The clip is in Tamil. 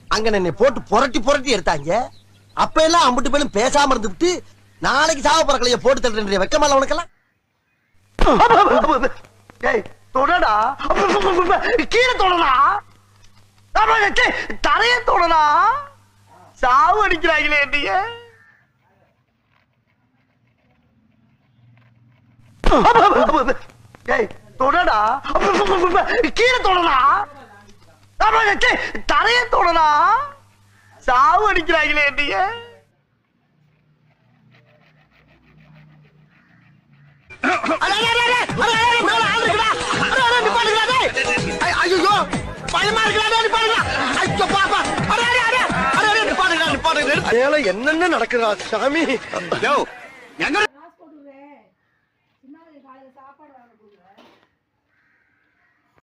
அங்க என்னை போட்டு புரட்டி புரட்டி எடுத்தாங்க. அப்ப எல்லாம் அம்பிட்டு பேரும் பேசாம இருந்துட்டு நாளைக்கு சாவ பறக்கலைய போட்டு தள்ளுற வெக்கமால உனக்கெல்லாம். தொடடா கீழே தொடடா தரைய தொடடா சாவு அடிக்கிறாங்களே என்னைய. தொடடா கீழே தொடடா தரைய தொடடா சாவு அடிக்கிறாங்களே என்னைய. என்னென்ன நடக்குதா சாமி?